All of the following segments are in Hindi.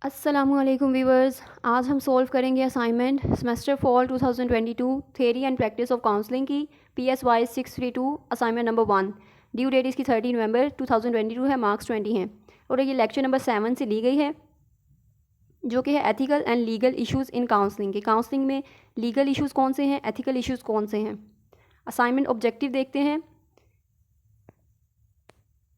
अस्सलामुअलैकुम व्यूवर्स। आज हम सॉल्व करेंगे assignment semester fall 2022 theory and practice of counselling की PSY 632 assignment number 1। Due date इसकी 30 नवंबर 2022 है, मार्क्स 20 हैं और ये लेक्चर नंबर 7 से ली गई है, जो कि है ethical and legal issues in counselling. के काउंसलिंग में लीगल इश्यूज़ कौन से हैं, एथिकल इश्यूज़ कौन से हैं। असाइनमेंट ऑब्जेक्टिव देखते हैं।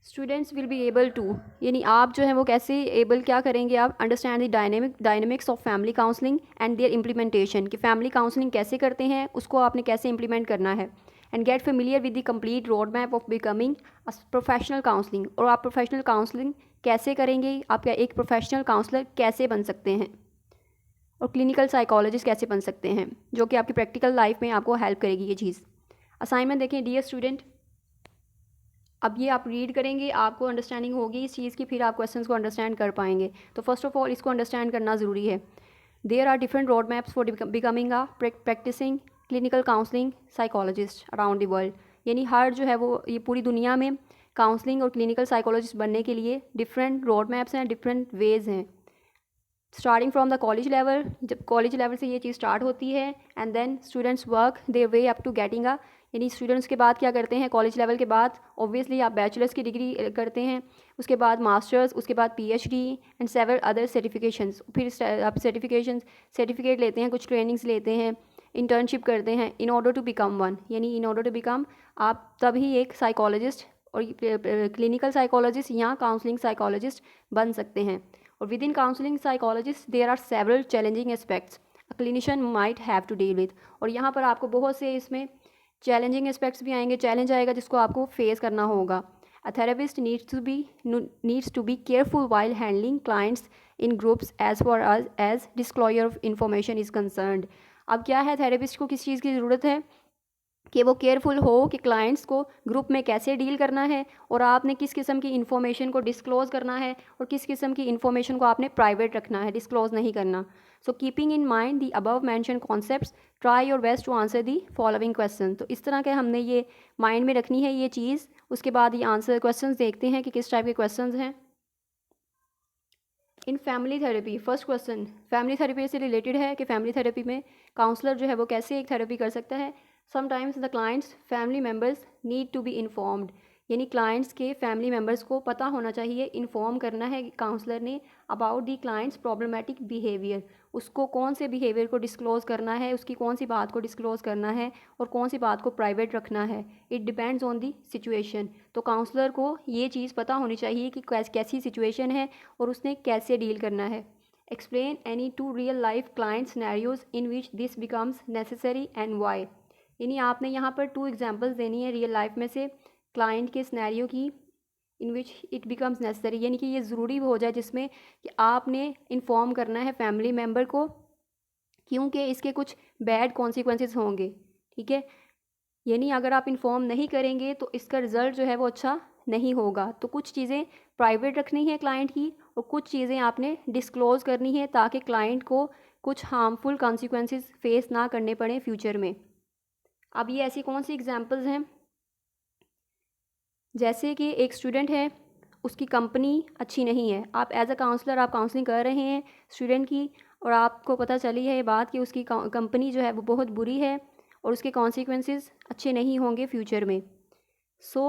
Students will be able to, यानी आप जो है वो कैसे एबल क्या करेंगे, आप understand the dynamics of family counselling and their implementation, कि फैमिली काउंसलिंग कैसे करते हैं, उसको आपने कैसे इंप्लीमेंट करना है। And get familiar with the complete road map of becoming a professional counselling, और आप प्रोफेशनल काउंसलिंग कैसे करेंगे, आप एक प्रोफेशनल काउंसलर कैसे बन सकते हैं, और क्लिनिकल साइकोलॉजिस्ट कैसे बन सकते हैं, जो कि आपकी प्रैक्टिकल लाइफ में आपको हेल्प करेगी ये चीज़। असाइनमेंट देखें डियर स्टूडेंट। अब ये आप रीड करेंगे, आपको अंडरस्टैंडिंग होगी इस चीज़ की, फिर आप क्वेश्चंस को अंडरस्टैंड कर पाएंगे। तो फर्स्ट ऑफ ऑल इसको अंडरस्टैंड करना ज़रूरी है। There are different road maps for becoming a practicing clinical counselling psychologist around the world, यानी हर जो है वो ये पूरी दुनिया में काउंसलिंग और क्लिनिकल साइकोलॉजिस्ट बनने के लिए डिफरेंट रोड मैप्स हैं, डिफरेंट वेज़ हैं। Starting from the college level, जब कॉलेज लेवल से ये चीज़ स्टार्ट होती है, and then students work their way up to getting a, यानी स्टूडेंट्स के बाद क्या करते हैं, कॉलेज लेवल के बाद ऑब्वियसली आप बैचलर्स की डिग्री करते हैं, उसके बाद मास्टर्स, उसके बाद PhD and several other certifications. फिर आप सर्टिफिकेट लेते हैं, कुछ ट्रेनिंग्स लेते हैं, इंटर्नशिप करते हैं in order to become one, यानी इन ऑर्डर टू बिकम आप तभी एक साइकोलॉजिस्ट और क्लिनिकल साइकोलॉजिस्ट या काउंसलिंग साइकोलॉजिस्ट बन सकते हैं। और within counselling psychologist there are several challenging aspects a clinician might have to deal with, और यहाँ पर आपको बहुत से इसमें चैलेंजिंग एस्पेक्ट्स भी आएंगे, चैलेंज आएगा जिसको आपको फेस करना होगा। A therapist needs to be careful while handling clients in groups as far as disclosure of information is concerned. अब क्या है, थेरेपिस्ट को किस चीज़ की ज़रूरत है कि वो केयरफुल हो कि क्लाइंट्स को ग्रुप में कैसे डील करना है, और आपने किस किस्म की इन्फॉर्मेशन को डिस्क्लोज़ करना है और किस किस्म की इन्फॉर्मेशन को आपने प्राइवेट रखना है, डिस्क्लोज़ नहीं करना। So keeping in mind the above mentioned concepts, try your best to answer the following question. तो इस तरह के हमने ये माइंड में रखनी है ये चीज़। उसके बाद ये आंसर क्वेश्चन देखते हैं कि किस टाइप के क्वेश्चन हैं। In family therapy, first question family therapy से रिलेटेड है कि फैमिली थेरेपी में काउंसलर जो है वो कैसे एक थेरेपी कर सकता है। Sometimes the clients family members need to be informed, यानी क्लाइंट्स के फैमिली मेम्बर्स को पता होना चाहिए, इन्फॉर्म करना है काउंसलर ने about the clients problematic behaviour, उसको कौन से बिहेवियर को डिस्क्लोज़ करना है, उसकी कौन सी बात को डिस्क्लोज़ करना है और कौन सी बात को प्राइवेट रखना है। It depends on the situation. तो काउंसलर को ये चीज़ पता होनी चाहिए कि कैसी सिचुएशन है और उसने कैसे डील करना है। Explain any two real life client scenarios in which this becomes necessary and why, यानी आपने यहाँ पर 2 एग्जांपल्स देनी है रियल लाइफ में से क्लाइंट के सिनेरियो की, इन विच इट बिकम्स नेसेसरी, यानी कि ये ज़रूरी हो जाए जिसमें कि आपने इन्फॉर्म करना है फैमिली मेम्बर को, क्योंकि इसके कुछ बैड कॉन्सिक्वेंसेस होंगे। ठीक है, यानी अगर आप इन्फॉर्म नहीं करेंगे तो इसका रिज़ल्ट जो है वो अच्छा नहीं होगा। तो कुछ चीज़ें प्राइवेट रखनी है क्लाइंट की और कुछ चीज़ें आपने डिस्क्लोज़ करनी है, ताकि क्लाइंट को कुछ हार्मफुल कॉन्सिक्वेंसेस फेस ना करने पड़े फ्यूचर में। अब ये ऐसी कौन सी एग्जांपल्स हैं, जैसे कि एक स्टूडेंट है, उसकी कंपनी अच्छी नहीं है, आप एज अ काउंसलर आप काउंसलिंग कर रहे हैं स्टूडेंट की, और आपको पता चली है ये बात कि उसकी कंपनी जो है वो बहुत बुरी है और उसके कॉन्सिक्वेंसेस अच्छे नहीं होंगे फ्यूचर में। सो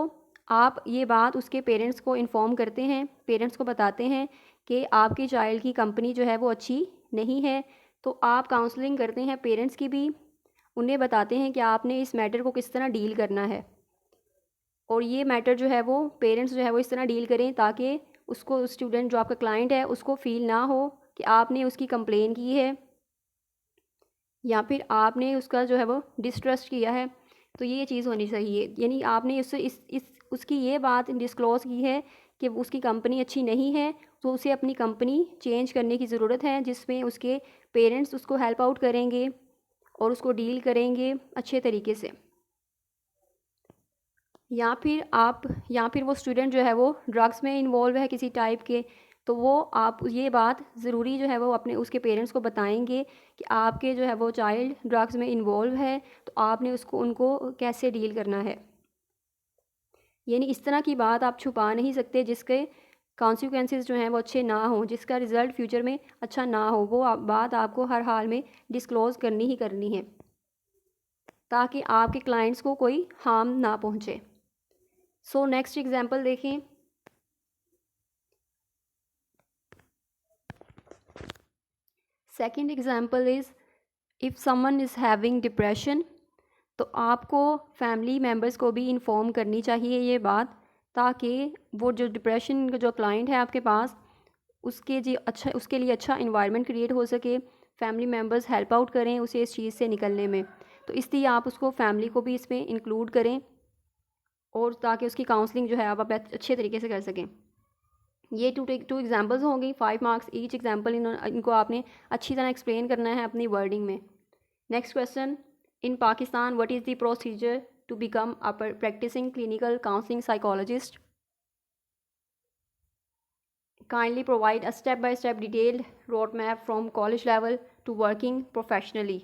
आप ये बात उसके पेरेंट्स को इन्फॉर्म करते हैं, पेरेंट्स को बताते हैं कि आपके चाइल्ड की कंपनी जो है वो अच्छी नहीं है। तो आप काउंसलिंग करते हैं पेरेंट्स की भी, उन्हें बताते हैं कि आपने इस मैटर को किस तरह डील करना है, और ये मैटर जो है वो पेरेंट्स जो है वो इस तरह डील करें ताकि उसको स्टूडेंट जो आपका क्लाइंट है उसको फील ना हो कि आपने उसकी कंप्लेन की है या फिर आपने उसका जो है वो डिस्ट्रस्ट किया है। तो ये चीज़ होनी चाहिए, यानी आपने उससे इस उसकी ये बात डिस्क्लोज़ की है कि उसकी कंपनी अच्छी नहीं है, तो उसे अपनी कंपनी चेंज करने की ज़रूरत है, जिसमें उसके पेरेंट्स उसको हेल्प आउट करेंगे और उसको डील करेंगे अच्छे तरीके से। या फिर वो स्टूडेंट जो है वो ड्रग्स में इन्वॉल्व है किसी टाइप के, तो वो आप ये बात ज़रूरी जो है वो अपने उसके पेरेंट्स को बताएंगे कि आपके जो है वो चाइल्ड ड्रग्स में इन्वॉल्व है, तो आपने उसको उनको कैसे डील करना है। यानी इस तरह की बात आप छुपा नहीं सकते जिसके कॉन्सिक्वेंसेस जो हैं वो अच्छे ना हों, जिसका रिज़ल्ट फ्यूचर में अच्छा ना हो, वो बात आपको हर हाल में डिस्क्लोज़ करनी ही करनी है, ताकि आपके क्लाइंट्स को कोई हार्म ना पहुँचे। सो नेक्स्ट एग्जांपल देखें। Second example is if someone is having depression, तो आपको फैमिली मेम्बर्स को भी इन्फॉर्म करनी चाहिए ये बात, ताकि वो जो डिप्रेशन का जो क्लाइंट है आपके पास, उसके लिए अच्छा इन्वायरमेंट क्रिएट हो सके, फैमिली मेम्बर्स हेल्प आउट करें उसे इस चीज़ से निकलने में। तो इसलिए आप उसको फैमिली को भी इसमें इंक्लूड करें, और ताकि उसकी काउंसलिंग जो है आप अच्छे तरीके से कर सकें। ये टू एग्जांपल्स होंगी, 5 मार्क्स ईच एग्जांपल। इनको आपने अच्छी तरह एक्सप्लेन करना है अपनी वर्डिंग में। Next question, in Pakistan what is the procedure to become a practicing clinical counselling psychologist? Kindly provide a step by step detailed road map from college level to working professionally.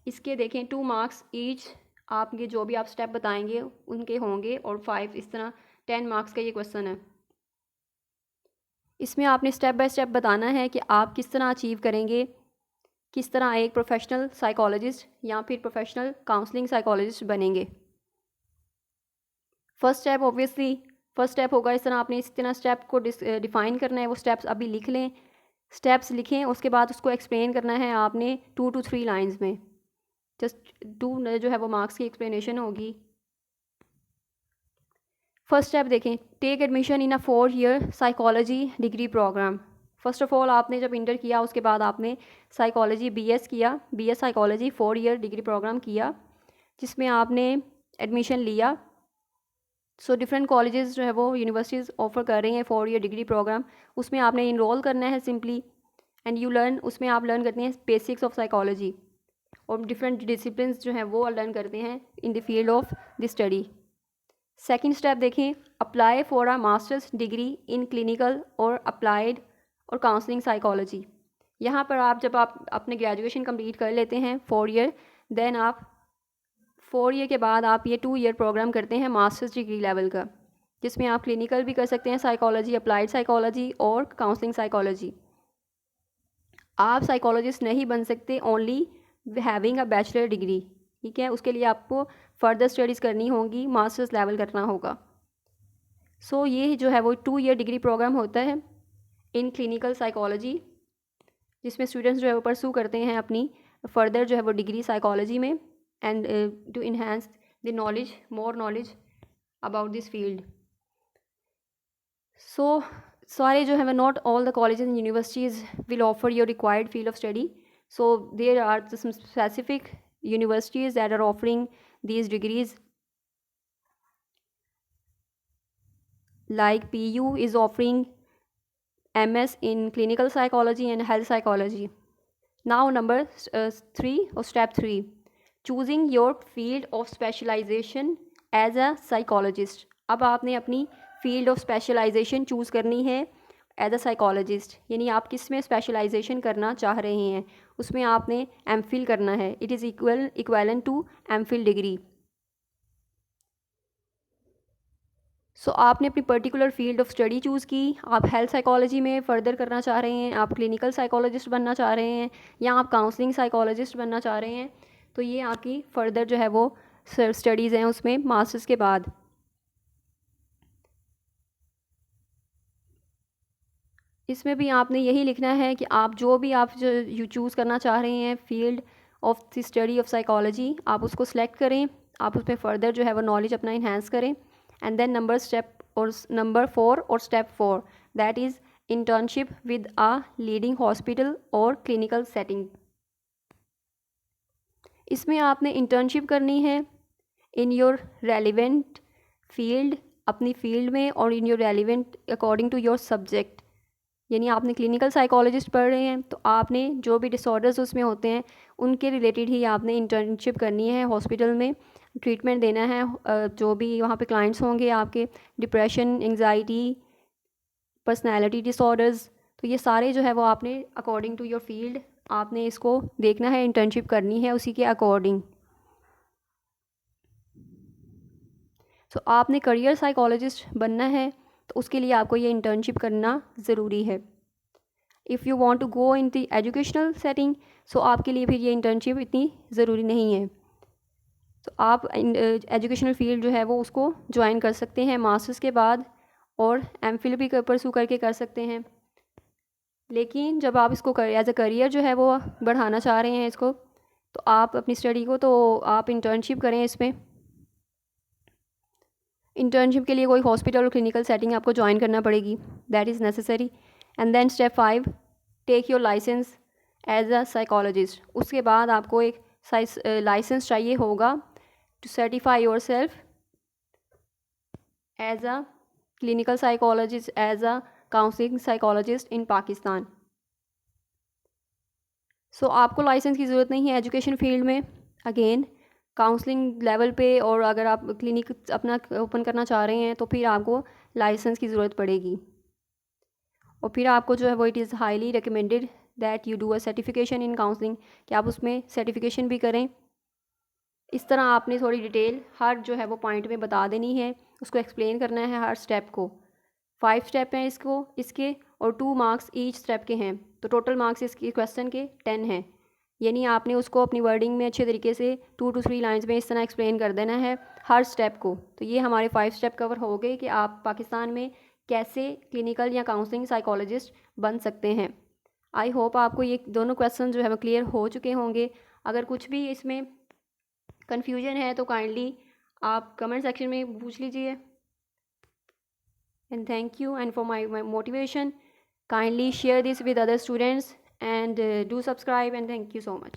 इसके देखें 2 मार्क्स ईच, आप ये जो भी आप स्टेप बताएंगे उनके होंगे, और 5 इस तरह 10 मार्क्स का ये क्वेश्चन है। इसमें आपने स्टेप बाय स्टेप बताना है कि आप किस तरह अचीव करेंगे, किस तरह एक प्रोफेशनल साइकोलॉजिस्ट या फिर प्रोफेशनल काउंसलिंग साइकोलॉजिस्ट बनेंगे। फर्स्ट स्टेप होगा, इस तरह आपने इस तरह स्टेप को डिफ़ाइन करना है। वो स्टेप्स अभी लिख लें, स्टेप्स लिखें, उसके बाद उसको एक्सप्लेन करना है आपने 2 to 3 लाइन्स में। जस्ट 2 जो है वो मार्क्स की एक्सप्लेनेशन होगी। फर्स्ट स्टेप देखें, take admission in a 4-year psychology degree program. First of all आपने जब इंटर किया उसके बाद आपने साइकोलॉजी BS किया, BS psychology 4-year degree program किया, जिसमें आपने एडमिशन लिया। सो डिफरेंट कॉलेजेस जो है वो यूनिवर्सिटीज़ ऑफ़र कर रही हैं 4-year डिग्री प्रोग्राम, उसमें आपने इनरोल करना है सिंपली, एंड यू लर्न, उसमें आप लर्न करते हैं बेसिक्स ऑफ साइकोलॉजी, और डिफरेंट डिसिप्लिन जो हैं वो लर्न करते हैं in the field of the study. Second step देखें, apply for a masters degree in clinical और अप्लाइड और काउंसलिंग साइकोलॉजी। यहाँ पर जब आप अपने ग्रेजुएशन कंप्लीट कर लेते हैं 4-year, देन आप 4 year के बाद आप ये 2-year प्रोग्राम करते हैं मास्टर्स डिग्री लेवल का, जिसमें आप क्लिनिकल भी कर सकते हैं साइकोलॉजी, अप्लाइड साइकोलॉजी और काउंसलिंग साइकोलॉजी। आप साइकोलॉजिस्ट नहीं बन सकते only having a bachelor degree, ठीक है, उसके लिए आपको फर्दर स्टडीज़ करनी होगी, मास्टर्स लेवल करना होगा। सो ये जो है वो 2-year डिग्री प्रोग्राम होता है इन क्लिनिकल साइकोलॉजी, जिसमें स्टूडेंट्स जो है वो परसू करते हैं अपनी फर्दर जो है वो डिग्री साइकोलॉजी में, and to enhance the knowledge, more knowledge about this field. So सारे जो है वो not all the colleges and universities will offer your required field of study, so there are some specific universities that are offering these degrees, like PU is offering MS in clinical psychology and health psychology. Now number 3 or step 3, choosing your field of specialization as a psychologist. अब आपने अपनी field of specialization choose करनी है एज अ साइकोलॉजिस्ट, यानी आप किस में स्पेशलाइजेशन करना चाह रहे हैं, उसमें आपने एमफिल करना है। It is equivalent to MPhil degree. So आपने अपनी particular field of study choose की, आप हेल्थ साइकोलॉजी में फ़र्दर करना चाह रहे हैं, आप क्लिनिकल साइकोलॉजिस्ट बनना चाह रहे हैं, या आप काउंसलिंग साइकोलॉजिस्ट बनना चाह रहे हैं, तो ये आपकी फ़र्दर जो है वो स्टडीज़ हैं उसमें मास्टर्स के बाद। इसमें भी आपने यही लिखना है कि आप जो यू चूज़ करना चाह रहे हैं field of the study of psychology, आप उसको सेलेक्ट करें, आप उसमें फ़र्दर जो है वो नॉलेज अपना इन्हांस करें, एंड देन नंबर 4 और step 4, that is internship with a leading hospital और क्लिनिकल सेटिंग। इसमें आपने इंटर्नशिप करनी है इन योर रेलिवेंट फील्ड, अपनी फील्ड में, और in your relevant according to your subject. यानी आपने क्लिनिकल साइकोलॉजिस्ट पढ़ रहे हैं तो आपने जो भी डिसऑर्डर्स उसमें होते हैं उनके रिलेटेड ही आपने इंटर्नशिप करनी है, हॉस्पिटल में ट्रीटमेंट देना है, जो भी वहाँ पे क्लाइंट्स होंगे आपके, डिप्रेशन, एंग्जाइटी, पर्सनैलिटी डिसऑर्डर्स, तो ये सारे जो है वो आपने अकॉर्डिंग टू योर फील्ड आपने इसको देखना है, इंटर्नशिप करनी है उसी के अकॉर्डिंग। सो आपने करियर साइकोलॉजिस्ट बनना है तो उसके लिए आपको ये इंटर्नशिप करना ज़रूरी है। If you want to go in the educational setting, so आपके लिए फिर ये इंटर्नशिप इतनी ज़रूरी नहीं है। तो आप एजुकेशनल फील्ड जो है वो उसको ज्वाइन कर सकते हैं मास्टर्स के बाद, और एमफिल भी परसू करके कर सकते हैं। लेकिन जब आप इसको एज अ करियर जो है वो बढ़ाना चाह रहे हैं इसको, तो आप अपनी स्टडी को, तो आप इंटर्नशिप करें इसमें। इंटर्नशिप के लिए कोई हॉस्पिटल और क्लिनिकल सेटिंग आपको ज्वाइन करना पड़ेगी, that is necessary. And then step 5, take your licence as a psychologist. उसके बाद आपको एक लाइसेंस चाहिए होगा to certify your self as a clinical psychologist, as a counselling psychologist in Pakistan. So आपको लाइसेंस की ज़रूरत नहीं है एजुकेशन फील्ड में, अगेन काउंसलिंग लेवल पे, और अगर आप क्लिनिक अपना ओपन करना चाह रहे हैं तो फिर आपको लाइसेंस की ज़रूरत पड़ेगी। और फिर आपको जो है वो it is highly recommended that you do a certification in counselling, कि आप उसमें सर्टिफिकेशन भी करें। इस तरह आपने थोड़ी डिटेल हर जो है वो पॉइंट में बता देनी है, उसको एक्सप्लेन करना है हर स्टेप को। 5 स्टेप हैं इसके, और 2 मार्क्स ईच स्टेप के हैं, तो टोटल मार्क्स इसके क्वेश्चन के 10 हैं। यानी आपने उसको अपनी वर्डिंग में अच्छे तरीके से 2 to 3 लाइन्स में इस तरह एक्सप्लेन कर देना है हर स्टेप को। तो ये हमारे 5 स्टेप कवर हो गए कि आप पाकिस्तान में कैसे क्लिनिकल या काउंसलिंग साइकोलॉजिस्ट बन सकते हैं। आई होप आपको ये दोनों क्वेश्चन जो है वो क्लियर हो चुके होंगे। अगर कुछ भी इसमें कन्फ्यूजन है तो काइंडली आप कमेंट सेक्शन में पूछ लीजिए। And thank you, and for my motivation, kindly share this with other students, and do subscribe, and thank you so much.